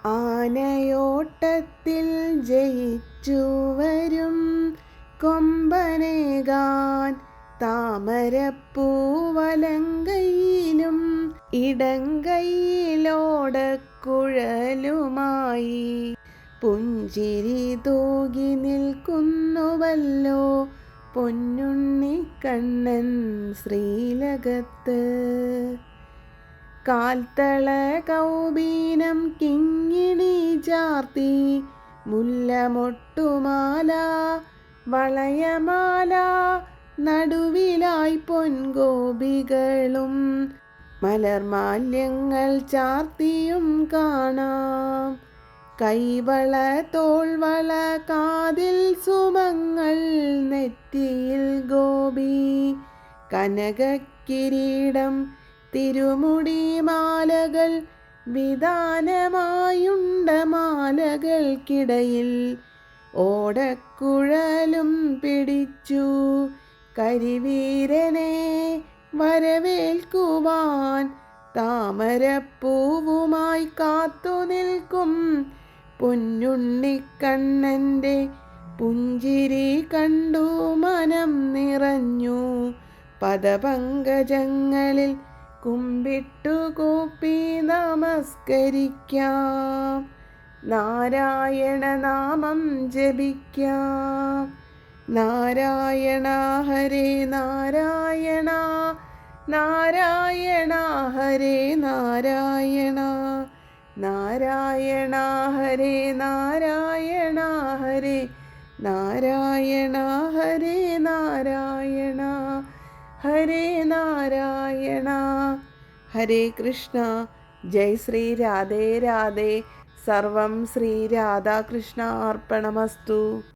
ആനയോട്ടത്തിൽ ജയിച്ചു വരും കൊമ്പനേകാൻ താമരപ്പൂവലങ്കയിലും ഇടങ്കയിലോടക്കുഴലുമായി പുഞ്ചിരി തൂകി നിൽക്കുന്നുവല്ലോ പൊന്നുണ്ണിക്കണ്ണൻ ശ്രീലകത്ത്. കാൽത്തള കൗബീനം കിങ്ങിണി ചാർത്തി മുല്ലമൊട്ടുമാല വളയമാല നടുവിലായി പൊൻഗോപികളും മലർമാല്യങ്ങൾ ചാർത്തിയും കാണാം. കൈവള തോൾവള കാതിൽ സുമങ്ങൾ നെറ്റിയിൽ ഗോപി കനകക്കിരീടം തിരുമുടി മാലകൾ വിതാനമായുണ്ട മാലകൾക്കിടയിൽ ഓടക്കുഴലും പിടിച്ചു കരിവീരനെ വരവേൽക്കുവാൻ താമരപ്പൂവുമായി കാത്തു നിൽക്കും പൊന്നുണ്ണിക്കണ്ണൻ്റെ പുഞ്ചിരി കണ്ടു മനം നിറഞ്ഞു. പദപങ്കജങ്ങളിൽ കുമ്പിട്ടു കൂപ്പി നമസ്കരിക്കാം. നാരായണ നാമം ജപിക്കാം. നാരായണ ഹരേ നാരായണ നാരായണ ഹരേ നാരായണ നാരായണ ഹരേ നാരായണ ഹരേ നാരായണ ഹരേ നാരായണ ഹരേ നാരായണ. ഹരേ കൃഷ്ണ. ജയ് ശ്രീ രാധേ രാധേ. സർവം ശ്രീ രാധാകൃഷ്ണ അർപ്പണമസ്തു.